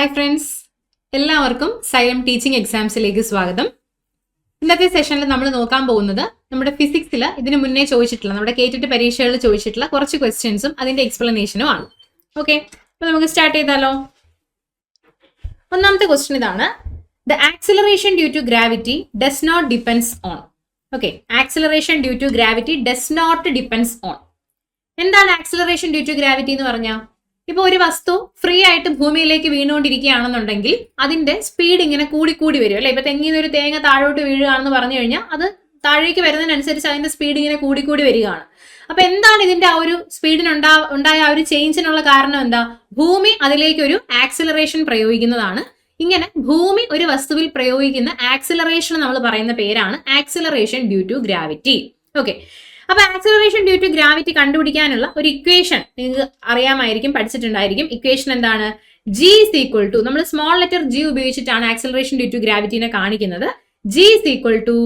Hi friends, എല്ലാവർക്കും xylem teaching എക്സാംസിലേക്ക് സ്വാഗതം. ഇന്നത്തെ സെഷനിൽ നമ്മൾ നോക്കാൻ പോകുന്നത് നമ്മുടെ ഫിസിക്സിൽ ഇതിനു മുന്നേ ചോദിച്ചിട്ടുള്ള നമ്മുടെ കേറ്റിട്ട് പരീക്ഷകളിൽ ചോദിച്ചിട്ടുള്ള കുറച്ച് ക്വസ്റ്റ്യൻസും അതിന്റെ എക്സ്പ്ലനേഷനും ആണ്. ഓക്കെ, അപ്പൊ നമുക്ക് സ്റ്റാർട്ട് ചെയ്താലോ. ഒന്നാമത്തെ ക്വസ്റ്റ്യൻ ഇതാണ്: the acceleration due to gravity does not depends on. Okay, acceleration due to gravity does not depends on. എന്താണ് ആക്സിലറേഷൻ ഡ്യൂ ടു ഗ്രാവിറ്റി എന്ന് പറഞ്ഞാൽ, ഇപ്പൊ ഒരു വസ്തു ഫ്രീ ആയിട്ട് ഭൂമിയിലേക്ക് വീണുകൊണ്ടിരിക്കുകയാണെന്നുണ്ടെങ്കിൽ അതിന്റെ സ്പീഡ് ഇങ്ങനെ കൂടി വരും അല്ലെ. ഇപ്പൊ തെങ്ങിന്ന് ഒരു തേങ്ങ താഴോട്ട് വീഴുകയാണെന്ന് പറഞ്ഞു കഴിഞ്ഞാൽ അത് താഴേക്ക് വരുന്നതിനനുസരിച്ച് അതിന്റെ സ്പീഡ് ഇങ്ങനെ കൂടി വരികയാണ്. അപ്പൊ എന്താണ് ഇതിന്റെ ആ ഒരു സ്പീഡിനുണ്ടായ ആ ഒരു ചേഞ്ചിനുള്ള കാരണം? എന്താ? ഭൂമി അതിലേക്ക് ഒരു ആക്സിലറേഷൻ പ്രയോഗിക്കുന്നതാണ്. ഇങ്ങനെ ഭൂമി ഒരു വസ്തുവിൽ പ്രയോഗിക്കുന്ന ആക്സിലറേഷൻ നമ്മൾ പറയുന്ന പേരാണ് acceleration due to gravity. Okay, അപ്പൊ ആക്സിലറേഷൻ ഡ്യൂ ടു ഗ്രാവിറ്റി കണ്ടുപിടിക്കാനുള്ള ഒരു ഇക്വേഷൻ നിങ്ങൾക്ക് അറിയാമായിരിക്കും, പഠിച്ചിട്ടുണ്ടായിരിക്കും. ഇക്വേഷൻ എന്താണ്? G is equal to, നമ്മൾ സ്മോൾ ലെറ്റർ G ഉപയോഗിച്ചിട്ടാണ് ആക്സിലറേഷൻ ഡ്യൂ ടു ഗ്രാവിറ്റിനെ കാണിക്കുന്നത്. G is equal to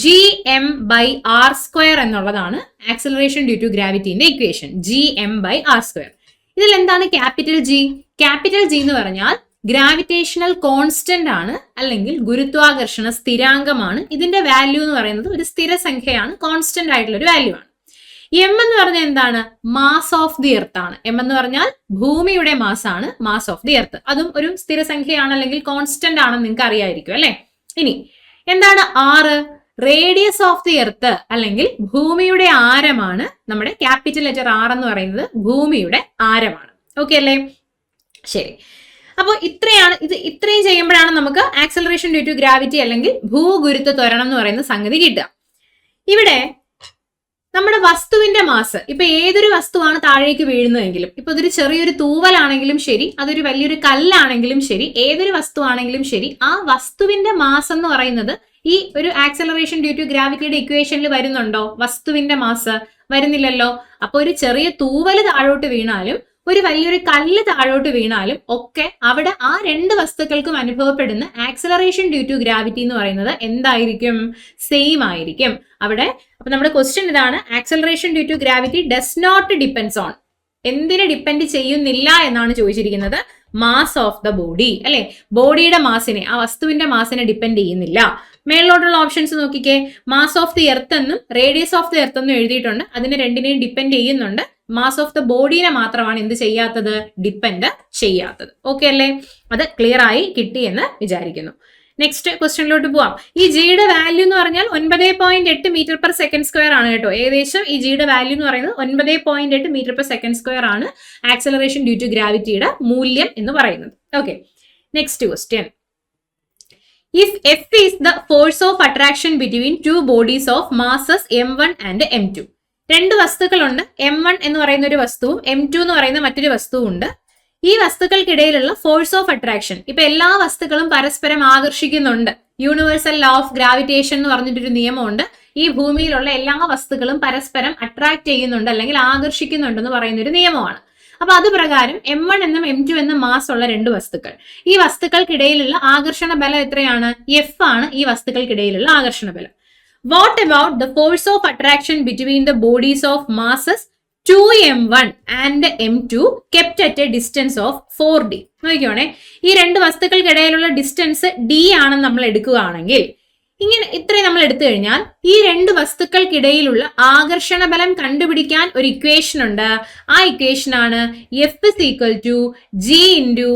gm/r² എന്നുള്ളതാണ് ആക്സിലറേഷൻ ഡ്യൂ ടു ഗ്രാവിറ്റിന്റെ ഇക്വേഷൻ. gm/r². ഇതിൽ എന്താണ് ക്യാപിറ്റൽ G? ക്യാപിറ്റൽ G എന്ന് പറഞ്ഞാൽ ഗ്രാവിറ്റേഷണൽ കോൺസ്റ്റന്റ് ആണ്, അല്ലെങ്കിൽ ഗുരുത്വാകർഷണ സ്ഥിരാങ്കമാണ്. ഇതിന്റെ വാല്യൂ എന്ന് പറയുന്നത് ഒരു സ്ഥിരസംഖ്യയാണ്, കോൺസ്റ്റന്റ് ആയിട്ടുള്ള ഒരു വാല്യൂ ആണ്. എം എന്ന് പറഞ്ഞാൽ എന്താണ്? മാസ് ഓഫ് ദി എർത്ത് ആണ്. എം എന്ന് പറഞ്ഞാൽ ഭൂമിയുടെ മാസ് ആണ്, മാസ് ഓഫ് ദി എർത്ത്. അതും ഒരു സ്ഥിരസംഖ്യയാണ്, അല്ലെങ്കിൽ കോൺസ്റ്റന്റ് ആണെന്ന് നിങ്ങൾക്ക് അറിയായിരിക്കും അല്ലെ. ഇനി എന്താണ് ആറ്? റേഡിയസ് ഓഫ് ദി എർത്ത്, അല്ലെങ്കിൽ ഭൂമിയുടെ ആരമാണ്. നമ്മുടെ ക്യാപിറ്റൽ ലെറ്റർ ആർ എന്ന് പറയുന്നത് ഭൂമിയുടെ ആരമാണ്. ഓക്കെ അല്ലേ? ശരി, അപ്പോൾ ഇത്രയും ചെയ്യുമ്പോഴാണ് നമുക്ക് ആക്സിലറേഷൻ ഡ്യൂ ടു ഗ്രാവിറ്റി അല്ലെങ്കിൽ ഭൂഗുരുത്വ ത്വരണം എന്ന് പറയുന്ന സംഗതി കിട്ടുക. ഇവിടെ നമ്മുടെ വസ്തുവിന്റെ മാസ്, ഇപ്പൊ ഏതൊരു വസ്തുവാണ് താഴേക്ക് വീഴുന്നതെങ്കിലും, ഇപ്പൊ ഇതൊരു ചെറിയൊരു തൂവലാണെങ്കിലും ശരി, അതൊരു വലിയൊരു കല്ലാണെങ്കിലും ശരി, ഏതൊരു വസ്തുവാണെങ്കിലും ശരി, ആ വസ്തുവിന്റെ മാസ് എന്ന് പറയുന്നത് ഈ ഒരു ആക്സിലറേഷൻ ഡ്യൂ ടു ഗ്രാവിറ്റിയുടെ ഇക്വേഷനിൽ വരുന്നുണ്ടോ? വസ്തുവിന്റെ മാസ് വരുന്നില്ലല്ലോ. അപ്പൊ ഒരു ചെറിയ തൂവല് താഴോട്ട് വീണാലും ഒരു വലിയൊരു കല്ല് താഴോട്ട് വീണാലും ഒക്കെ അവിടെ ആ രണ്ട് വസ്തുക്കൾക്കും അനുഭവപ്പെടുന്ന ആക്സിലറേഷൻ ഡ്യൂ ടു ഗ്രാവിറ്റി എന്ന് പറയുന്നത് എന്തായിരിക്കും? സെയിം ആയിരിക്കും അവിടെ. അപ്പൊ നമ്മുടെ ക്വസ്റ്റ്യൻ ഇതാണ്: acceleration due to gravity does not depends on. എന്തിനെ ഡിപ്പെൻഡ് ചെയ്യുന്നില്ല എന്നാണ് ചോദിച്ചിരിക്കുന്നത്? മാസ് ഓഫ് ദ ബോഡി അല്ലെ. ബോഡിയുടെ മാസിനെ, ആ വസ്തുവിന്റെ മാസിനെ ഡിപ്പെൻഡ് ചെയ്യുന്നില്ല. മേളിലോട്ടുള്ള ഓപ്ഷൻസ് നോക്കിക്കേ. മാസ് ഓഫ് ദി എർത്ത് എന്നും റേഡിയസ് ഓഫ് ദി എർത്ത് എന്നും എഴുതിയിട്ടുണ്ട്. അതിനെ രണ്ടിനെയും ഡിപ്പെൻഡ് ചെയ്യുന്നുണ്ട്. മാസ് ഓഫ് ദ ബോഡീനെ മാത്രമാണ് എന്ത് ചെയ്യാത്തത്? ഡിപ്പെൻഡ് ചെയ്യാത്തത്. ഓക്കെ അല്ലേ? അത് ക്ലിയർ ആയി കിട്ടി എന്ന് വിചാരിക്കുന്നു. നെക്സ്റ്റ് ക്വസ്റ്റ്യനിലോട്ട് പോവാം. ഈ ജിയുടെ വാല്യൂ എന്ന് പറഞ്ഞാൽ 9.8 മീറ്റർ പെർ സെക്കൻഡ് സ്ക്വയർ ആണ് കേട്ടോ. ഏകദേശം ഈ ജിയുടെ വാല്യൂ എന്ന് പറയുന്നത് 9.8 മീറ്റർ പെർ സെക്കൻഡ് സ്ക്വയർ ആണ് ആക്സിലറേഷൻ ഡ്യൂ ടു ഗ്രാവിറ്റിയുടെ മൂല്യം എന്ന് പറയുന്നത്. Okay, next question. If F is the force of attraction between two bodies of masses m1 and m2. രണ്ട് വസ്തുക്കളുണ്ട്. m1 എന്ന് പറയുന്ന ഒരു വസ്തുവും m2 എന്ന് പറയുന്ന മറ്റൊരു വസ്തുവും ഉണ്ട്. ഈ വസ്തുക്കൾക്കിടയിലുള്ള ഫോഴ്സ് ഓഫ് അട്രാക്ഷൻ, ഇപ്പൊ എല്ലാ വസ്തുക്കളും പരസ്പരം ആകർഷിക്കുന്നുണ്ട്. യൂണിവേഴ്സൽ ലോ ഓഫ് ഗ്രാവിറ്റേഷൻ എന്ന് പറഞ്ഞിട്ടൊരു നിയമമുണ്ട്. ഈ ഭൂമിയിലുള്ള എല്ലാ വസ്തുക്കളും പരസ്പരം അട്രാക്ട് ചെയ്യുന്നുണ്ട്, അല്ലെങ്കിൽ ആകർഷിക്കുന്നുണ്ടെന്ന് പറയുന്ന ഒരു നിയമമാണ്. അപ്പൊ അത് പ്രകാരം m1 എന്നും m2 എന്നും മാസ് ഉള്ള രണ്ട് വസ്തുക്കൾ, ഈ വസ്തുക്കൾക്കിടയിലുള്ള ആകർഷണ ബലം എത്രയാണ്? F ആണ് ഈ വസ്തുക്കൾക്കിടയിലുള്ള ആകർഷണ ബലം. What about the force of attraction between the bodies of masses 2m1 and m2 kept at a distance of 4d? നോക്കിക്കോണേ, ഈ രണ്ട് വസ്തുക്കൾക്കിടയിലുള്ള ഡിസ്റ്റൻസ് d ആണെന്ന് നമ്മൾ എടുക്കുകയാണെങ്കിൽ, ഇത്രയും നമ്മൾ എടുത്തു കഴിഞ്ഞാൽ ഈ രണ്ട് വസ്തുക്കൾക്കിടയിലുള്ള ആകർഷണ ബലം കണ്ടുപിടിക്കാൻ ഒരു ഇക്വേഷൻ ഉണ്ട്. ആ ഇക്വേഷൻ ആണ് F is equal to G into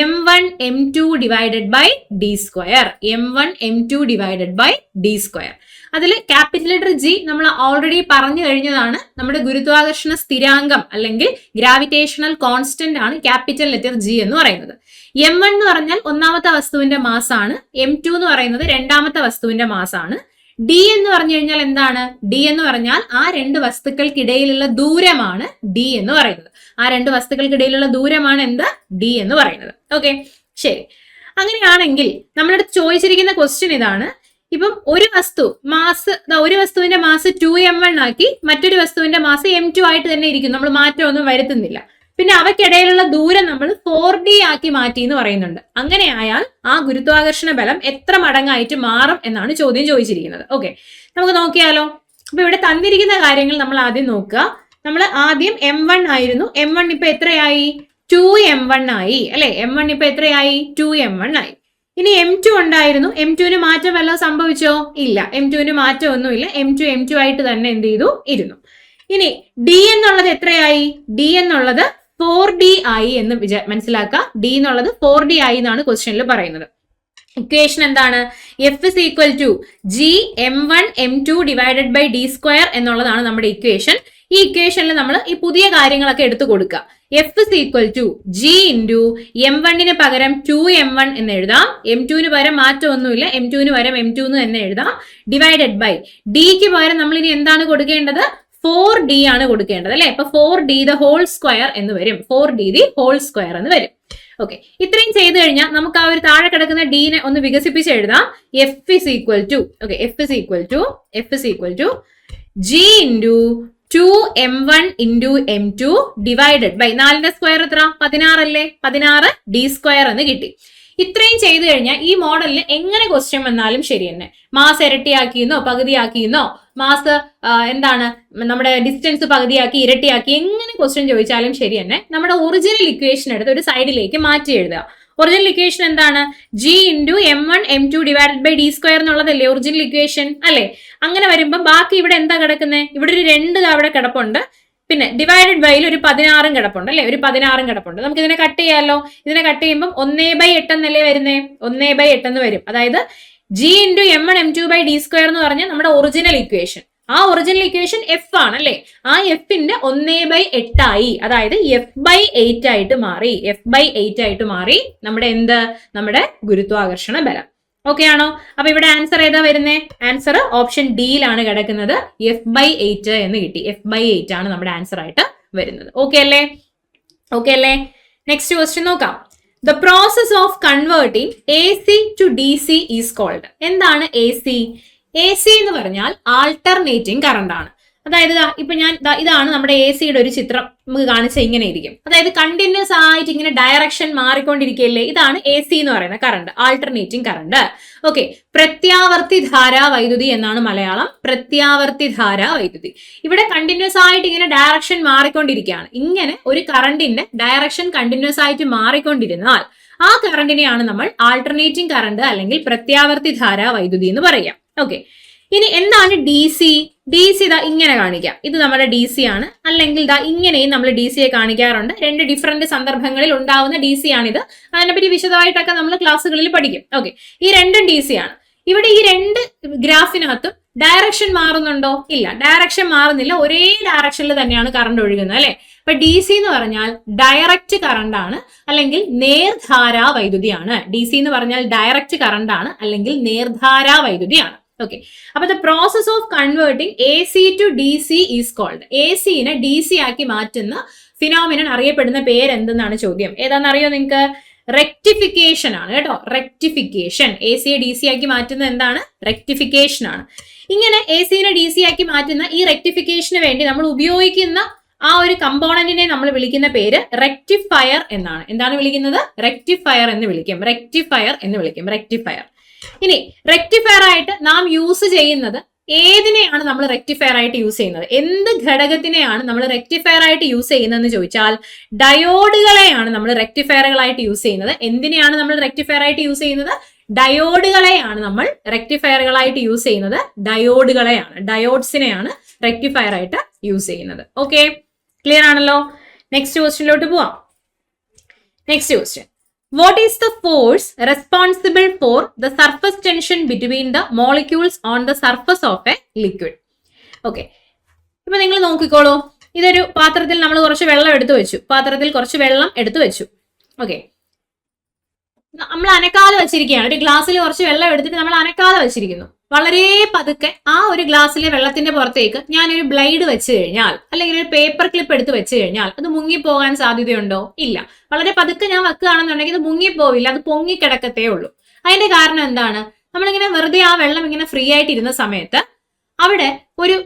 m1 m2 divided by d square. m1 m2 divided by d square. അതിൽ ക്യാപിറ്റൽ ലെറ്റർ G നമ്മൾ ഓൾറെഡി പറഞ്ഞു കഴിഞ്ഞതാണ്. നമ്മുടെ ഗുരുത്വാകർഷണ സ്ഥിരാങ്കം അല്ലെങ്കിൽ ഗ്രാവിറ്റേഷണൽ കോൺസ്റ്റന്റ് ആണ് ക്യാപിറ്റൽ ലെറ്റർ G എന്ന് പറയുന്നത്. m1 എന്ന് പറഞ്ഞാൽ ഒന്നാമത്തെ വസ്തുവിന്റെ മാസ് ആണ്. m2 എന്ന് പറയുന്നത് രണ്ടാമത്തെ വസ്തുവിന്റെ മാസ് ആണ്. d എന്ന് പറഞ്ഞു കഴിഞ്ഞാൽ എന്താണ്? d എന്ന് പറഞ്ഞാൽ ആ രണ്ട് വസ്തുക്കൾക്കിടയിലുള്ള ദൂരമാണ് d എന്ന് പറയുന്നത്. ആ രണ്ട് വസ്തുക്കൾക്കിടയിലുള്ള ദൂരമാണ് എന്ത്? d എന്ന് പറയുന്നത്. ഓക്കെ, ശരി. അങ്ങനെയാണെങ്കിൽ നമ്മളടുത്ത് ചോദിച്ചിരിക്കുന്ന ക്വസ്റ്റ്യൻ ഇതാണ്: ഇപ്പം ഒരു വസ്തുവിന്റെ മാസ് 2m1 ആക്കി മറ്റൊരു വസ്തുവിന്റെ മാസ് m2 ആയിട്ട് തന്നെ ഇരിക്കും, നമ്മൾ മാറ്റമൊന്നും വരുത്തുന്നില്ല. പിന്നെ അവയ്ക്കിടയിലുള്ള ദൂരം നമ്മൾ 4d ആക്കി മാറ്റി എന്ന് പറയുന്നുണ്ട്. അങ്ങനെയായാൽ ആ ഗുരുത്വാകർഷണ ബലം എത്ര മടങ്ങായിട്ട് മാറും എന്നാണ് ചോദ്യം ചോദിച്ചിരിക്കുന്നത്. ഓക്കെ, നമുക്ക് നോക്കിയാലോ. അപ്പൊ ഇവിടെ തന്നിരിക്കുന്ന കാര്യങ്ങൾ നമ്മൾ ആദ്യം നോക്കുക. നമ്മൾ ആദ്യം m1 ആയിരുന്നു, m1 ഇപ്പൊ എത്രയായി? 2m1 ആയി അല്ലെ. m1 ഇപ്പൊ എത്രയായി? 2m1 ആയി. ഇനി m2 ഉണ്ടായിരുന്നു, m2ന് മാറ്റം വല്ലതും സംഭവിച്ചോ? ഇല്ല, m2ന് മാറ്റമൊന്നുമില്ല. m2 ആയിട്ട് തന്നെ എന്ത് ചെയ്തു? ഇരുന്നു. ഇനി d എന്നുള്ളത് എത്രയായി? d എന്നുള്ളത് 4d ആയി എന്ന് മനസ്സിലാക്കുക. d എന്നുള്ളത് 4d ആയി എന്നാണ് ക്വസ്റ്റ്യനിൽ പറയുന്നത്. ഇക്വേഷൻ എന്താണ്? F is equal to G m1 m2 divided by d square എന്നുള്ളതാണ് നമ്മുടെ ഇക്വേഷൻ. ഈ ഇക്വേഷനിൽ നമ്മൾ ഈ പുതിയ കാര്യങ്ങളൊക്കെ എടുത്തു കൊടുക്കുക. F is equal to G into m1ന് പകരം 2m1 എന്ന് എഴുതാം, m2ന് പകരം മാറ്റമൊന്നുമില്ല, m2ന് പകരം m2 എന്ന് എഴുതാം, ഡിവൈഡഡ് ബൈ ഡിക്ക് പകരം നമ്മൾ ഇനി എന്താണ് കൊടുക്കേണ്ടത്? 4d ആണ് കൊടുക്കേണ്ടത് അല്ലെ. അപ്പൊ 4d ദ ഹോൾ സ്ക്വയർ എന്ന് വരും, 4d ദി ഹോൾ സ്ക്വയർ എന്ന് വരും. ഓക്കെ, ഇത്രയും ചെയ്ത് കഴിഞ്ഞാൽ നമുക്ക് ആ ഒരു താഴെ കിടക്കുന്ന ഡീനെ ഒന്ന് വികസിപ്പിച്ച് എഴുതാം. F is equal to G into 2m1 into m2 divided by 4ന്റെ സ്ക്വയർ എത്ര? 16 അല്ലേ, 16 d സ്ക്വയർ എന്ന് കിട്ടി. ഇത്രയും ചെയ്തു കഴിഞ്ഞാൽ ഈ മോഡലിൽ എങ്ങനെ ക്വസ്റ്റ്യൻ വന്നാലും ശരി തന്നെ, മാസ് ഇരട്ടിയാക്കിയെന്നോ പകുതിയാക്കിയെന്നോ, മാസ് എന്താണ് നമ്മുടെ ഡിസ്റ്റൻസ് പകുതിയാക്കി ഇരട്ടിയാക്കി എങ്ങനെ ക്വസ്റ്റ്യൻ ചോദിച്ചാലും ശരി തന്നെ നമ്മുടെ ഒറിജിനൽ ഇക്വേഷൻ എടുത്ത് ഒരു സൈഡിലേക്ക് മാറ്റി എഴുതുക. ഒറിജിനൽ ഇക്വേഷൻ എന്താണ്? G into m1 m2 divided by d square എന്നുള്ളതല്ലേ ഒറിജിനൽ ഇക്വേഷൻ അല്ലെ. അങ്ങനെ വരുമ്പോൾ ബാക്കി ഇവിടെ എന്താ കിടക്കുന്നത്? ഇവിടെ ഒരു 2 അവിടെ കിടപ്പുണ്ട്, പിന്നെ ഡിവൈഡഡ് ബൈയിൽ ഒരു 16 കിടപ്പുണ്ട് അല്ലെ, ഒരു 16 കിടപ്പുണ്ട്. നമുക്ക് ഇതിനെ കട്ട് ചെയ്യാമല്ലോ. ഇതിനെ കട്ട് ചെയ്യുമ്പോൾ 1/8 എന്നല്ലേ വരുന്നേ? 1/8 എന്ന് വരും. അതായത് G into m1 m2 by d square എന്ന് പറഞ്ഞാൽ നമ്മുടെ ഒറിജിനൽ ഇക്വേഷൻ. ആ ഒറിജിനൽ ഇക്വേഷൻ എഫ് ആണ് അല്ലെ. ആ എഫിന്റെ 1/8 ആയി, അതായത് f/8 ആയിട്ട് മാറി. f/8 ആയിട്ട് മാറി നമ്മുടെ എന്ത്? നമ്മുടെ ഗുരുത്വാകർഷണ ബലം. ഓക്കെ ആണോ? അപ്പൊ ഇവിടെ ആൻസർ ഏതാ വരുന്നേ? ആൻസർ ഓപ്ഷൻ ഡിയിലാണ് കിടക്കുന്നത്. f/8 എന്ന് കിട്ടി. f/8 ആണ് നമ്മുടെ ആൻസർ ആയിട്ട് വരുന്നത്. ഓക്കെ അല്ലേ? നെക്സ്റ്റ് ക്വസ്റ്റ്യൻ നോക്കാം. The process of converting AC to DC is called. എന്താണ് AC? AC എന്ന് പറഞ്ഞാൽ ആൾട്ടർനേറ്റിംഗ് കറണ്ട് ആണ്. അതായത് ഇപ്പൊ ഞാൻ ഇതാണ് നമ്മുടെ AC-യുടെ ഒരു ചിത്രം നമുക്ക് കാണിച്ച ഇങ്ങനെ ഇരിക്കും. അതായത് കണ്ടിന്യൂസ് ആയിട്ട് ഇങ്ങനെ ഡയറക്ഷൻ മാറിക്കൊണ്ടിരിക്കുകയല്ലേ, ഇതാണ് AC എന്ന് പറയുന്ന കറണ്ട്, ആൾട്ടർനേറ്റിംഗ് കറണ്ട്. ഓക്കെ, പ്രത്യാവർത്തി ധാരാ വൈദ്യുതി എന്നാണ് മലയാളം. പ്രത്യാവർത്തി ധാരാ വൈദ്യുതി. ഇവിടെ കണ്ടിന്യൂസ് ആയിട്ട് ഇങ്ങനെ ഡയറക്ഷൻ മാറിക്കൊണ്ടിരിക്കുകയാണ്. ഇങ്ങനെ ഒരു കറണ്ടിന്റെ ഡയറക്ഷൻ കണ്ടിന്യൂസ് ആയിട്ട് മാറിക്കൊണ്ടിരുന്നാൽ ആ കറണ്ടിനെയാണ് നമ്മൾ ആൾട്ടർനേറ്റിംഗ് കറണ്ട് അല്ലെങ്കിൽ പ്രത്യാവർത്തി ധാരാ വൈദ്യുതി എന്ന് പറയാം. ഓക്കെ, ഇനി എന്താണ് DC? DC ഇതാ ഇങ്ങനെ കാണിക്കാം. ഇത് നമ്മുടെ DC ആണ്. അല്ലെങ്കിൽ ഇതാ ഇങ്ങനെയും നമ്മൾ DC-യെ കാണിക്കാറുണ്ട്. 2 ഡിഫറെന്റ് സന്ദർഭങ്ങളിൽ ഉണ്ടാവുന്ന DC ആണിത്. അതിനെപ്പറ്റി വിശദമായിട്ടൊക്കെ നമ്മൾ ക്ലാസ്സുകളിൽ പഠിക്കും. ഓക്കെ, ഈ രണ്ടും DC ആണ്. ഇവിടെ ഈ 2 ഗ്രാഫിനകത്തും ഡയറക്ഷൻ മാറുന്നുണ്ടോ? ഇല്ല, ഡയറക്ഷൻ മാറുന്നില്ല. ഒരേ ഡയറക്ഷനിൽ തന്നെയാണ് കറണ്ട് ഒഴുകുന്നത് അല്ലെ. അപ്പൊ DC എന്ന് പറഞ്ഞാൽ ഡയറക്റ്റ് കറണ്ട് ആണ് അല്ലെങ്കിൽ നേർധാരാ വൈദ്യുതിയാണ്. DC എന്ന് പറഞ്ഞാൽ ഡയറക്റ്റ് കറണ്ട് ആണ് അല്ലെങ്കിൽ നേർധാരാ വൈദ്യുതിയാണ്. ഓക്കെ, അപ്പൊ the process of converting AC to DC is called. AC-നെ DC ആക്കി മാറ്റുന്ന ഫിനോമിനൻ അറിയപ്പെടുന്ന പേര് എന്തെന്നാണ് ചോദ്യം. ഏതാണെന്നറിയോ നിങ്ങൾക്ക്? റെക്ടിഫിക്കേഷൻ ആണ് കേട്ടോ. റെക്ടിഫിക്കേഷൻ. AC-യെ DC ആക്കി മാറ്റുന്നത് എന്താണ്? റെക്ടിഫിക്കേഷൻ ആണ്. ഇങ്ങനെ AC-നെ DC ആക്കി മാറ്റുന്ന ഈ റെക്ടിഫിക്കേഷന് വേണ്ടി നമ്മൾ ഉപയോഗിക്കുന്ന ആ ഒരു കമ്പോണന്റിനെ നമ്മൾ വിളിക്കുന്ന പേര് റെക്ടിഫയർ എന്നാണ്. എന്താണ് വിളിക്കുന്നത്? റെക്ടിഫയർ എന്ന് വിളിക്കും. റെക്ടിഫയർ. ഇനി റെക്ടിഫയർ ആയിട്ട് നാം യൂസ് ചെയ്യുന്നത് ഏതിനെയാണ് നമ്മൾ റെക്ടിഫയർ ആയിട്ട് യൂസ് ചെയ്യുന്നത്? എന്ത് ഘടകത്തിനെയാണ് നമ്മൾ റെക്ടിഫയർ ആയിട്ട് യൂസ് ചെയ്യുന്നതെന്ന് ചോദിച്ചാൽ ഡയോഡുകളെയാണ് നമ്മൾ റെക്ടിഫയറുകളായിട്ട് യൂസ് ചെയ്യുന്നത്. എന്തിനെയാണ് നമ്മൾ റെക്ടിഫയർ ആയിട്ട് യൂസ് ചെയ്യുന്നത്? ഡയോഡുകളെയാണ് നമ്മൾ റെക്ടിഫയറുകളായിട്ട് യൂസ് ചെയ്യുന്നത്. ഡയോഡ്സിനെയാണ് റെക്ടിഫയർ ആയിട്ട് യൂസ് ചെയ്യുന്നത്. ഓക്കെ, ക്ലിയർ ആണല്ലോ? നെക്സ്റ്റ് ക്വസ്റ്റ്യനിലോട്ട് പോവാം. Next question, what is the force responsible for the surface tension between the molecules on the surface of a liquid? Okay, ഇപ്പൊ നിങ്ങൾ നോക്കിക്കോളൂ. ഇതൊരു പാത്രത്തിൽ നമ്മൾ കുറച്ച് വെള്ളം എടുത്തു വെച്ചു. ഓക്കെ, നമ്മൾ അനക്കാതെ വെച്ചിരിക്കുകയാണ്. ഒരു ഗ്ലാസ്സിൽ കുറച്ച് വെള്ളം എടുത്തിട്ട് നമ്മൾ അനക്കാതെ വെച്ചിരിക്കുന്നു. വളരെ പതുക്കെ ആ ഒരു ഗ്ലാസ്സിലെ വെള്ളത്തിന്റെ പുറത്തേക്ക് ഞാനൊരു ബ്ലേഡ് വെച്ച് കഴിഞ്ഞാൽ അല്ലെങ്കിൽ ഒരു പേപ്പർ ക്ലിപ്പ് എടുത്ത് വെച്ച് കഴിഞ്ഞാൽ അത് മുങ്ങിപ്പോകാൻ സാധ്യതയുണ്ടോ? ഇല്ല. വളരെ പതുക്കെ ഞാൻ വെക്കുകയാണെന്നുണ്ടെങ്കിൽ ഇത് മുങ്ങിപ്പോവില്ല, അത് പൊങ്ങിക്കിടക്കത്തേ ഉള്ളൂ. അതിന്റെ കാരണം എന്താണ്? നമ്മളിങ്ങനെ വെറുതെ ആ വെള്ളം ഇങ്ങനെ ഫ്രീ ആയിട്ട് ഇരുന്ന സമയത്ത് അവിടെ ഒരു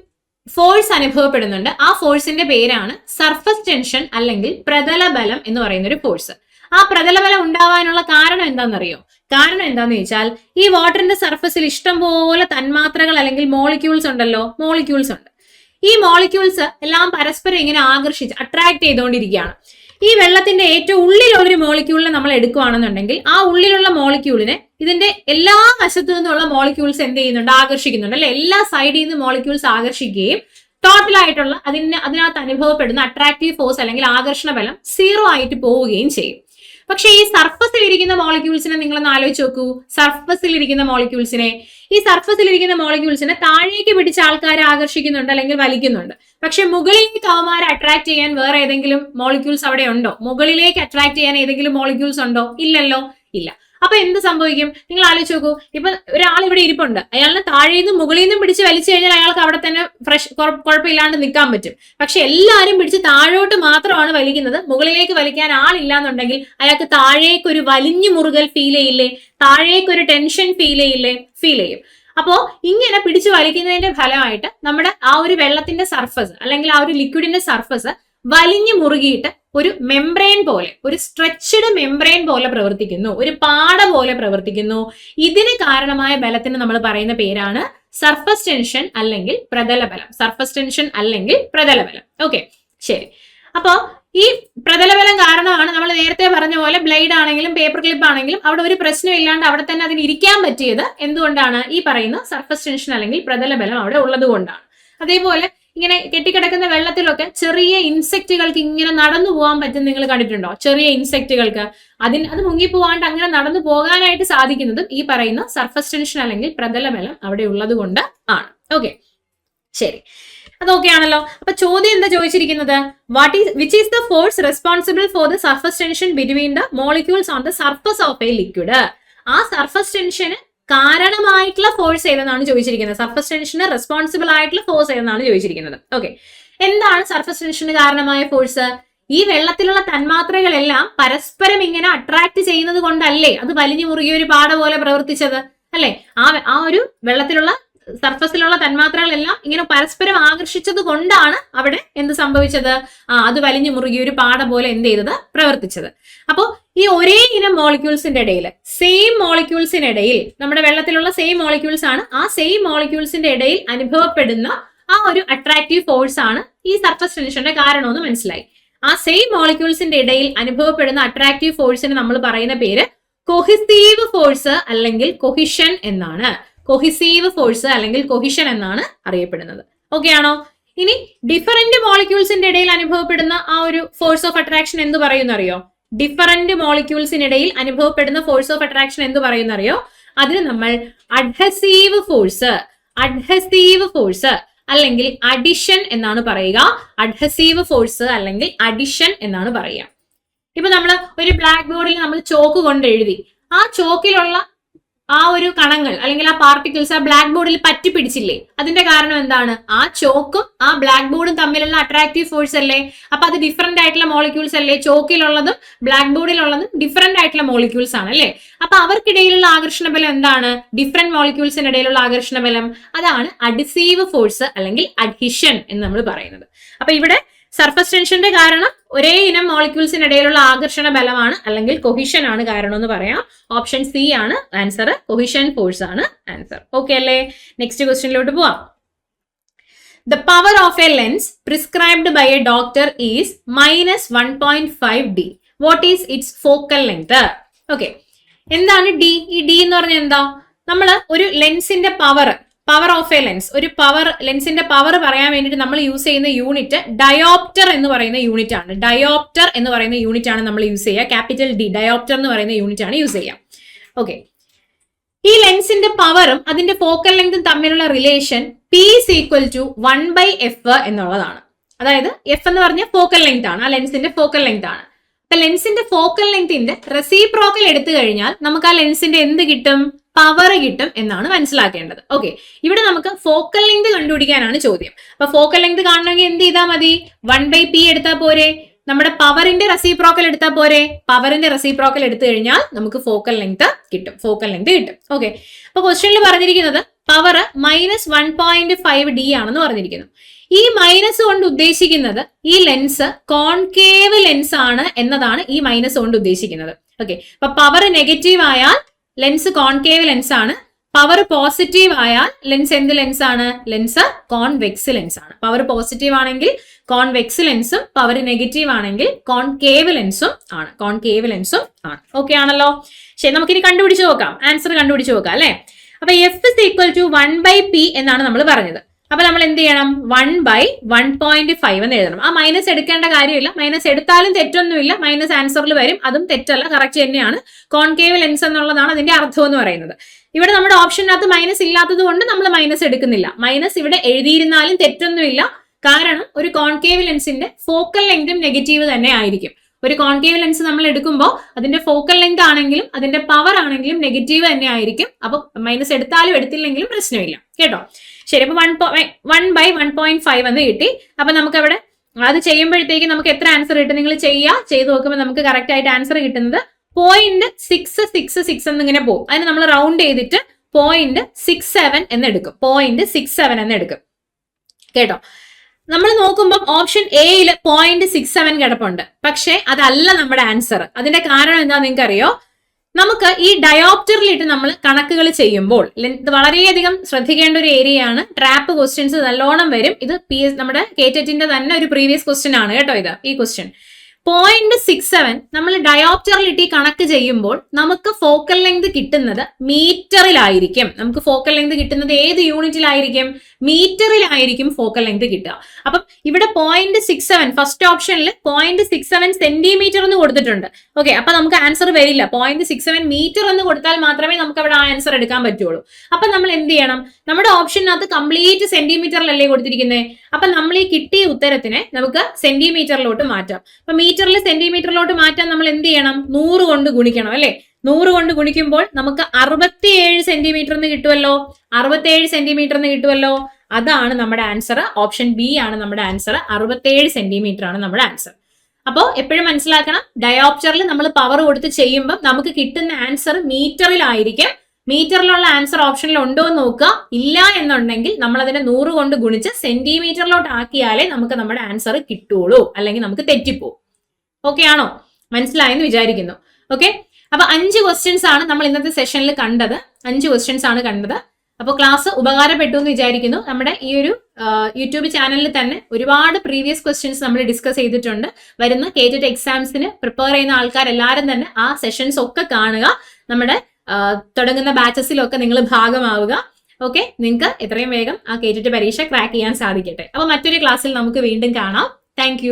ഫോഴ്സ് അനുഭവപ്പെടുന്നുണ്ട്. ആ ഫോഴ്സിന്റെ പേരാണ് സർഫസ് ടെൻഷൻ അല്ലെങ്കിൽ പ്രതലബലം എന്ന് പറയുന്ന ഒരു ഫോഴ്സ്. ആ പ്രതലബലം ഉണ്ടാവാനുള്ള കാരണം എന്താണെന്നറിയോ? കാരണം എന്താന്ന് ചോദിച്ചാൽ ഈ വാട്ടറിന്റെ സർഫസിൽ ഇഷ്ടംപോലെ തന്മാത്രകൾ അല്ലെങ്കിൽ മോളിക്യൂൾസ് ഉണ്ടല്ലോ. മോളിക്യൂൾസ് ഉണ്ട്. ഈ മോളിക്യൂൾസ് എല്ലാം പരസ്പരം ഇങ്ങനെ ആകർഷിച്ച് അട്രാക്ട് ചെയ്തുകൊണ്ടിരിക്കുകയാണ്. ഈ വെള്ളത്തിന്റെ ഏറ്റവും ഉള്ളിലുള്ള ഒരു മോളിക്യൂളിനെ നമ്മൾ എടുക്കുകയാണെന്നുണ്ടെങ്കിൽ ആ ഉള്ളിലുള്ള മോളിക്യൂളിനെ ഇതിന്റെ എല്ലാ വശത്തു നിന്നുള്ള മോളിക്യൂൾസ് എന്ത് ചെയ്യുന്നുണ്ട്, ആകർഷിക്കുന്നുണ്ട് അല്ലെ. എല്ലാ സൈഡിൽ നിന്ന് മോളിക്യൂൾസ് ആകർഷിക്കുകയും ടോട്ടൽ ആയിട്ടുള്ള അതിനകത്ത് അനുഭവപ്പെടുന്ന അട്രാക്റ്റീവ് ഫോഴ്സ് അല്ലെങ്കിൽ ആകർഷണ ബലം 0 ആയിട്ട് പോവുകയും ചെയ്യും. പക്ഷെ ഈ സർഫസിൽ ഇരിക്കുന്ന മോളിക്യൂൾസിനെ നിങ്ങളൊന്ന് ആലോചിച്ച് നോക്കൂ. സർഫസിൽ ഇരിക്കുന്ന മോളിക്യൂൾസിനെ താഴേക്ക് പിടിച്ച ആൾക്കാരെ ആകർഷിക്കുന്നുണ്ട് അല്ലെങ്കിൽ വലിക്കുന്നുണ്ട്. പക്ഷെ മുകളിലേക്ക് അവന്മാരെ അട്രാക്ട് ചെയ്യാൻ വേറെ ഏതെങ്കിലും മോളിക്യൂൾസ് അവിടെ ഉണ്ടോ? മുകളിലേക്ക് അട്രാക്ട് ചെയ്യാൻ ഏതെങ്കിലും മോളിക്യൂൾസ് ഉണ്ടോ? ഇല്ലല്ലോ, ഇല്ല. അപ്പൊ എന്ത് സംഭവിക്കും? നിങ്ങൾ ആലോചിച്ച് നോക്കൂ. ഇപ്പൊ ഒരാൾ ഇവിടെ ഇരിപ്പുണ്ട്, അയാളിനെ താഴെ നിന്നും മുകളിൽ നിന്നും പിടിച്ച് വലിച്ചു കഴിഞ്ഞാൽ അയാൾക്ക് അവിടെ തന്നെ കുഴപ്പമില്ലാണ്ട് നിൽക്കാൻ പറ്റും. പക്ഷെ എല്ലാവരും പിടിച്ച് താഴോട്ട് മാത്രമാണ് വലിക്കുന്നത്, മുകളിലേക്ക് വലിക്കാൻ ആളില്ലാന്നുണ്ടെങ്കിൽ അയാൾക്ക് താഴേക്കൊരു വലിഞ്ഞു മുറുകൽ ഫീൽ ചെയ്യില്ലേ? താഴേക്കൊരു ടെൻഷൻ ഫീൽ ചെയ്യും. അപ്പോ ഇങ്ങനെ പിടിച്ചു വലിക്കുന്നതിന്റെ ഫലമായിട്ട് നമ്മുടെ ആ ഒരു വെള്ളത്തിന്റെ സർഫസ് അല്ലെങ്കിൽ ആ ഒരു ലിക്വിഡിന്റെ സർഫസ് വലിഞ്ഞു മുറുകിയിട്ട് ഒരു മെംബ്രെയിൻ പോലെ, ഒരു സ്ട്രെച്ച്ഡ് മെംബ്രെയിൻ പോലെ പ്രവർത്തിക്കുന്നു, ഒരു പാട പോലെ പ്രവർത്തിക്കുന്നു. ഇതിന് കാരണമായ ബലത്തിന് നമ്മൾ പറയുന്ന പേരാണ് സർഫസ് ടെൻഷൻ അല്ലെങ്കിൽ പ്രതലബലം. ഓക്കെ, ശരി. അപ്പോ ഈ പ്രതലബലം കാരണമാണ് നമ്മൾ നേരത്തെ പറഞ്ഞ പോലെ ബ്ലേഡ് ആണെങ്കിലും പേപ്പർ ക്ലിപ്പ് ആണെങ്കിലും അവിടെ ഒരു പ്രശ്നം ഇല്ലാണ്ട് അവിടെ തന്നെ അതിന് ഇരിക്കാൻ പറ്റിയത് എന്തുകൊണ്ടാണ്? ഈ പറയുന്ന സർഫസ് ടെൻഷൻ അല്ലെങ്കിൽ പ്രതലബലം അവിടെ ഉള്ളത് കൊണ്ടാണ്. അതേപോലെ ഇങ്ങനെ കെട്ടിക്കിടക്കുന്ന വെള്ളത്തിലൊക്കെ ചെറിയ ഇൻസെക്റ്റുകൾക്ക് ഇങ്ങനെ നടന്നു പോകാൻ പറ്റും. നിങ്ങൾ കണ്ടിട്ടുണ്ടോ? ചെറിയ ഇൻസെക്റ്റുകൾക്ക് അത് മുങ്ങിപ്പോവാണ്ട് അങ്ങനെ നടന്നു പോകാനായിട്ട് സാധിക്കുന്നതും ഈ പറയുന്ന സർഫസ് ടെൻഷൻ അല്ലെങ്കിൽ പ്രതലബലം അവിടെ ഉള്ളത് കൊണ്ട് ആണ്. ഓക്കെ, ശരി, അതൊക്കെ ആണല്ലോ. അപ്പൊ ചോദ്യം എന്താ ചോദിച്ചിരിക്കുന്നത്? Which is the force responsible for the surface tension between the molecules on the surface of A liquid? ആ സർഫസ് ടെൻഷന് കാരണമായിട്ടുള്ള ഫോഴ്സ് ഏതെന്നാണ് ചോദിച്ചിരിക്കുന്നത്. സർഫസ് ടെൻഷന് റെസ്പോൺസിബിൾ ആയിട്ടുള്ള ഫോഴ്സ് ഏതെന്നാണ് ചോദിച്ചിരിക്കുന്നത്. ഓക്കെ, എന്താണ് സർഫസ് ടെൻഷന് കാരണമായ ഫോഴ്സ്? ഈ വെള്ളത്തിലുള്ള തന്മാത്രകളെല്ലാം പരസ്പരം ഇങ്ങനെ അട്രാക്ട് ചെയ്യുന്നത് കൊണ്ടല്ലേ അത് വലിഞ്ഞു മുറുകിയ ഒരു പാട പോലെ പ്രവർത്തിച്ചത് അല്ലെ? ആ ഒരു വെള്ളത്തിലുള്ള സർഫസിലുള്ള തന്മാത്രകളെല്ലാം ഇങ്ങനെ പരസ്പരം ആകർഷിച്ചത് കൊണ്ടാണ് അവിടെ എന്ത് സംഭവിച്ചത്? അത് വലിഞ്ഞു മുറുകിയ ഒരു പാട പോലെ എന്ത് ചെയ്തത്? പ്രവർത്തിച്ചത്. അപ്പോ ഈ ഒരേ ഇനം മോളിക്യൂൾസിന്റെ ഇടയിൽ, സെയിം മോളിക്യൂൾസിനിടയിൽ, നമ്മുടെ വെള്ളത്തിലുള്ള സെയിം മോളിക്യൂൾസ് ആണ്, ആ സെയിം മോളിക്യൂൾസിന്റെ ഇടയിൽ അനുഭവപ്പെടുന്ന ആ ഒരു അട്രാക്റ്റീവ് ഫോഴ്സ് ആണ് ഈ സർഫസ് ടെൻഷന്റെ കാരണമെന്ന് മനസ്സിലായി. ആ സെയിം മോളിക്യൂൾസിന്റെ ഇടയിൽ അനുഭവപ്പെടുന്ന അട്രാക്റ്റീവ് ഫോഴ്സിന് നമ്മൾ പറയുന്ന പേര് കൊഹിസീവ് ഫോഴ്സ് അല്ലെങ്കിൽ കൊഹിഷൻ എന്നാണ്. കൊഹിസീവ് ഫോഴ്സ് അല്ലെങ്കിൽ കൊഹിഷൻ എന്നാണ് അറിയപ്പെടുന്നത്. ഓക്കെ ആണോ? ഇനി ഡിഫറന്റ് മോളിക്യൂൾസിന്റെ ഇടയിൽ അനുഭവപ്പെടുന്ന ആ ഒരു ഫോഴ്സ് ഓഫ് അട്രാക്ഷൻ എന്ത് പറയുന്നറിയോ? ഡിഫറന്റ് മോളിക്യൂൾസിനിടയിൽ അനുഭവപ്പെടുന്ന ഫോഴ്സ് ഓഫ് അട്രാക്ഷൻ എന്ത് പറയുന്നറിയോ? അതിന് നമ്മൾ അഡ്ഹസീവ് ഫോഴ്സ് അല്ലെങ്കിൽ അഡിഷൻ എന്നാണ് പറയുക. അഡ്ഹസീവ് ഫോഴ്സ് അല്ലെങ്കിൽ അഡിഷൻ എന്നാണ് പറയുക. ഇപ്പൊ നമ്മൾ ഒരു ബ്ലാക്ക് ബോർഡിൽ നമ്മൾ ചോക്ക് കൊണ്ട് എഴുതി, ആ ചോക്കിലുള്ള ആ ഒരു കണങ്ങൾ അല്ലെങ്കിൽ ആ പാർട്ടിക്കിൾസ് ആ ബ്ലാക്ക് ബോർഡിൽ പറ്റി പിടിച്ചില്ലേ? അതിന്റെ കാരണം എന്താണ്? ആ ചോക്കും ആ ബ്ലാക്ക് ബോർഡും തമ്മിലുള്ള അട്രാക്റ്റീവ് ഫോഴ്സ് അല്ലേ? അപ്പൊ അത് ഡിഫറെന്റ് ആയിട്ടുള്ള മോളിക്യൂൾസ് അല്ലേ? ചോക്കിലുള്ളതും ബ്ലാക്ക് ബോർഡിലുള്ളതും ഡിഫറെന്റ് ആയിട്ടുള്ള മോളിക്യൂൾസ് ആണ് അല്ലേ? അപ്പൊ അവർക്കിടയിലുള്ള ആകർഷണ ബലം എന്താണ്? ഡിഫറെന്റ് മോളിക്യൂൾസിനിടയിലുള്ള ആകർഷണ ബലം അതാണ് അഡിസീവ് ഫോഴ്സ് അല്ലെങ്കിൽ അഡ്ഹിഷൻ എന്ന് നമ്മൾ പറയുന്നത്. അപ്പൊ ഇവിടെ സർഫസ് ടെൻഷന്റെ കാരണം ഒരേ ഇനം മോളിക്യൂൾസിനിടയിലുള്ള ആകർഷണ ബലമാണ് അല്ലെങ്കിൽ കൊഹിഷൻ ആണ് കാരണം എന്ന് പറയാം. ഓപ്ഷൻ സി ആണ് ആൻസർ. കൊഹിഷൻ ഫോഴ്സ് ആണ് ആൻസർ. ഓക്കെ അല്ലേ? നെക്സ്റ്റ് ക്വസ്റ്റ്യനിലോട്ട് പോവാം. The power of a lens prescribed by a doctor is -1.5D. What is its focal length? Okay, എന്താണ് ഡി? ഈ ഡി എന്ന് പറഞ്ഞാൽ എന്താ? നമ്മൾ ഒരു ലെൻസിന്റെ പവർ ഓഫ് എ ലെൻസ്, ഒരു ലെൻസിന്റെ പവർ പറയാൻ വേണ്ടിയിട്ട് നമ്മൾ യൂസ് ചെയ്യുന്ന യൂണിറ്റ് ഡയോപ്റ്റർ എന്ന് പറയുന്ന യൂണിറ്റ് ആണ്. ഡയോപ്റ്റർ എന്ന് പറയുന്ന യൂണിറ്റ് ആണ് നമ്മൾ യൂസ് ചെയ്യുക. ക്യാപിറ്റൽ ഡി, ഡയോപ്റ്റർ എന്ന് പറയുന്ന യൂണിറ്റ് ആണ് യൂസ് ചെയ്യുക. ഓക്കെ, ഈ ലെൻസിന്റെ പവറും അതിന്റെ ഫോക്കൽ ലെങ്തും തമ്മിലുള്ള relation P is equal to 1/f എന്നുള്ളതാണ്. അതായത് എഫ് എന്ന് പറഞ്ഞ ഫോക്കൽ ലെങ്ത് ആണ്, ആ ലെൻസിന്റെ ഫോക്കൽ ലെങ്ത് ആണ്. അപ്പൊ ലെൻസിന്റെ ഫോക്കൽ ലെങ്തിന്റെ റെസിപ്രോക്കൽ എടുത്തു കഴിഞ്ഞാൽ നമുക്ക് ആ ലെൻസിന്റെ എന്ത് കിട്ടും? പവർ കിട്ടും എന്നാണ് മനസ്സിലാക്കേണ്ടത്. ഓക്കെ, ഇവിടെ നമുക്ക് ഫോക്കൽ ലെങ്ത് കണ്ടുപിടിക്കാനാണ് ചോദ്യം. അപ്പൊ ഫോക്കൽ ലെങ്ത് കാണണമെങ്കിൽ എന്ത് ചെയ്താൽ മതി? 1/p എടുത്താൽ പോരെ? നമ്മുടെ പവറിന്റെ റെസിപ്രോക്കൽ എടുത്താൽ പോരെ? പവറിന്റെ റെസിപ്രോക്കൽ എടുത്തു കഴിഞ്ഞാൽ നമുക്ക് ഫോക്കൽ ലെങ്ത് കിട്ടും. ഓക്കെ, അപ്പൊ ക്വസ്റ്റ്യനിൽ പറഞ്ഞിരിക്കുന്നത് പവർ -1.5D ആണെന്ന് പറഞ്ഞിരിക്കുന്നു. ഈ മൈനസ് കൊണ്ട് ഉദ്ദേശിക്കുന്നത് ഈ ലെൻസ് കോൺകേവ് ലെൻസ് ആണ് എന്നതാണ് ഈ മൈനസ് കൊണ്ട് ഉദ്ദേശിക്കുന്നത്. ഓക്കെ, അപ്പൊ പവർ നെഗറ്റീവ് ആയാൽ ലെൻസ് കോൺകേവ് ലെൻസ് ആണ്. പവർ പോസിറ്റീവ് ആയാൽ ലെൻസ് എന്ത് ലെൻസ് ആണ്? ലെൻസ് കോൺവെക്സ് ലെൻസ് ആണ്. പവർ പോസിറ്റീവ് ആണെങ്കിൽ കോൺവെക്സ് ലെൻസും പവർ നെഗറ്റീവ് ആണെങ്കിൽ കോൺകേവ് ലെൻസും ആണ്. ഓക്കെ ആണല്ലോ. ശരി, നമുക്കിനി കണ്ടുപിടിച്ച് നോക്കാം, ആൻസർ കണ്ടുപിടിച്ച് നോക്കാം അല്ലെ. അപ്പൊ F is equal to 1/P എന്നാണ് നമ്മൾ പറഞ്ഞത്. അപ്പൊ നമ്മൾ എന്ത് ചെയ്യണം? 1/1.5 എന്ന് എഴുതണം. ആ മൈനസ് എടുക്കേണ്ട കാര്യമില്ല, മൈനസ് എടുത്താലും തെറ്റൊന്നുമില്ല, മൈനസ് ആൻസറിൽ വരും, അതും തെറ്റല്ല, കറക്റ്റ് തന്നെയാണ്. കോൺകേവ് ലെൻസ് എന്നുള്ളതാണ് അതിന്റെ അർത്ഥം എന്ന് പറയുന്നത്. ഇവിടെ നമ്മുടെ ഓപ്ഷനകത്ത് മൈനസ് ഇല്ലാത്തത് കൊണ്ട് നമ്മൾ മൈനസ് എടുക്കുന്നില്ല. മൈനസ് ഇവിടെ എഴുതിയിരുന്നാലും തെറ്റൊന്നുമില്ല, കാരണം ഒരു കോൺകേവ് ലെൻസിന്റെ ഫോക്കൽ ലെങ്തും നെഗറ്റീവ് തന്നെ ആയിരിക്കും. ഒരു കോൺകേവ് ലെൻസ് നമ്മൾ എടുക്കുമ്പോൾ അതിന്റെ ഫോക്കൽ ലെങ്ത് ആണെങ്കിലും അതിന്റെ പവർ ആണെങ്കിലും നെഗറ്റീവ് തന്നെ ആയിരിക്കും. അപ്പൊ മൈനസ് എടുത്താലും എടുത്തില്ലെങ്കിലും പ്രശ്നമില്ല കേട്ടോ. ശരി, അപ്പൊ 1/1.5 എന്ന് കിട്ടി. അപ്പൊ നമുക്ക് അവിടെ അത് ചെയ്യുമ്പോഴത്തേക്ക് നമുക്ക് എത്ര ആൻസർ കിട്ടും? നിങ്ങൾ ചെയ്ത് നോക്കുമ്പോൾ നമുക്ക് കറക്റ്റ് ആയിട്ട് ആൻസർ കിട്ടുന്നത് 0.666 എന്നിങ്ങനെ പോകും. അതിന് നമ്മൾ റൗണ്ട് ചെയ്തിട്ട് 0.67 എന്നെടുക്കും. 0.67 എന്നെടുക്കും കേട്ടോ. നമ്മൾ നോക്കുമ്പോൾ ഓപ്ഷൻ എയിൽ 0.67 കിടപ്പുണ്ട്, പക്ഷെ അതല്ല നമ്മുടെ ആൻസർ. അതിന്റെ കാരണം എന്താ നിങ്ങൾക്ക് അറിയോ? നമുക്ക് ഈ ഡയോപ്റ്ററിലിട്ട് നമ്മൾ കണക്കുകൾ ചെയ്യുമ്പോൾ ഇത് വളരെയധികം ശ്രദ്ധിക്കേണ്ട ഒരു ഏരിയയാണ്. ട്രാപ്പ് ക്വസ്റ്റ്യൻസ് നല്ലോണം വരും. ഇത് നമ്മുടെ കേറ്ററ്റിന്റെ തന്നെ ഒരു പ്രീവിയസ് ക്വസ്റ്റ്യൻ ആണ് കേട്ടോ. ഈ ക്വസ്റ്റ്യൻ 0.67 നമ്മൾ ഡയോപ്റ്ററിലിട്ട് ഈ കണക്ക് ചെയ്യുമ്പോൾ നമുക്ക് ഫോക്കൽ ലെങ്ത് കിട്ടുന്നത് മീറ്ററിലായിരിക്കും. നമുക്ക് ഫോക്കൽ ലെങ്ത് കിട്ടുന്നത് ഏത് യൂണിറ്റിലായിരിക്കും? മീറ്ററിലായിരിക്കും ഫോക്കൽ ലെങ്ത് കിട്ടുക. അപ്പം ഇവിടെ 0.67 ഫസ്റ്റ് ഓപ്ഷനിൽ 0.67 സെന്റിമീറ്റർ എന്ന് കൊടുത്തിട്ടുണ്ട്. ഓക്കെ, അപ്പൊ നമുക്ക് ആൻസർ വരില്ല. 0.67 മീറ്റർ എന്ന് കൊടുത്താൽ മാത്രമേ നമുക്ക് അവിടെ ആ ആൻസർ എടുക്കാൻ പറ്റുള്ളൂ. അപ്പൊ നമ്മൾ എന്ത് ചെയ്യണം? നമ്മുടെ ഓപ്ഷനകത്ത് കംപ്ലീറ്റ് സെന്റിമീറ്ററിലല്ലേ കൊടുത്തിരിക്കുന്നത്. അപ്പൊ നമ്മൾ ഈ കിട്ടിയ ഉത്തരത്തിനെ നമുക്ക് സെന്റിമീറ്ററിലോട്ട് മാറ്റാം. അപ്പൊ മീറ്ററിൽ സെന്റിമീറ്ററിലോട്ട് മാറ്റാൻ നമ്മൾ എന്ത് ചെയ്യണം? 100 കൊണ്ട് ഗുണിക്കണം അല്ലെ. 100 കൊണ്ട് ഗുണിക്കുമ്പോൾ നമുക്ക് 67 സെന്റിമീറ്റർ എന്ന് കിട്ടുമല്ലോ. 67 സെന്റിമീറ്റർ എന്ന് കിട്ടുമല്ലോ. അതാണ് നമ്മുടെ ആൻസർ. ഓപ്ഷൻ ബി ആണ് നമ്മുടെ ആൻസർ. 67 സെന്റിമീറ്റർ ആണ് നമ്മുടെ ആൻസർ. അപ്പോൾ എപ്പോഴും മനസ്സിലാക്കണം, ഡയോപ്റ്ററിൽ നമ്മൾ പവർ കൊടുത്ത് ചെയ്യുമ്പോൾ നമുക്ക് കിട്ടുന്ന ആൻസർ മീറ്ററിലായിരിക്കും. മീറ്ററിലുള്ള ആൻസർ ഓപ്ഷനിൽ ഉണ്ടോ എന്ന് നോക്കുക. ഇല്ല എന്നുണ്ടെങ്കിൽ നമ്മൾ അതിനെ 100 കൊണ്ട് ഗുണിച്ച് സെന്റിമീറ്ററിലോട്ട് ആക്കിയാലേ നമുക്ക് നമ്മുടെ ആൻസർ കിട്ടുള്ളൂ, അല്ലെങ്കിൽ നമുക്ക് തെറ്റിപ്പോകും. ഓക്കെ ആണോ? മനസ്സിലായെന്ന് വിചാരിക്കുന്നു. ഓക്കെ, അപ്പൊ 5 ക്വസ്റ്റ്യൻസ് ആണ് നമ്മൾ ഇന്നത്തെ സെഷനിൽ കണ്ടത്. 5 ക്വസ്റ്റ്യൻസ് ആണ് കണ്ടത്. അപ്പോൾ ക്ലാസ് ഉപകാരപ്പെട്ടു എന്ന് വിചാരിക്കുന്നു. നമ്മുടെ ഈ ഒരു യൂട്യൂബ് ചാനലിൽ തന്നെ ഒരുപാട് പ്രീവിയസ് ക്വസ്റ്റ്യൻസ് നമ്മൾ ഡിസ്കസ് ചെയ്തിട്ടുണ്ട്. വരുന്ന കേറ്ററ്റ് എക്സാംസിന് പ്രിപ്പയർ ചെയ്യുന്ന ആൾക്കാരെല്ലാവരും തന്നെ ആ സെഷൻസ് ഒക്കെ കാണുക. നമ്മുടെ തുടങ്ങുന്ന ബാച്ചസിലൊക്കെ നിങ്ങൾ ഭാഗമാവുക. ഓക്കെ, നിങ്ങൾക്ക് എത്രയും വേഗം ആ കേറ്ററ്റ് പരീക്ഷ ക്രാക്ക് ചെയ്യാൻ സാധിക്കട്ടെ. അപ്പൊ മറ്റൊരു ക്ലാസ്സിൽ നമുക്ക് വീണ്ടും കാണാം. താങ്ക്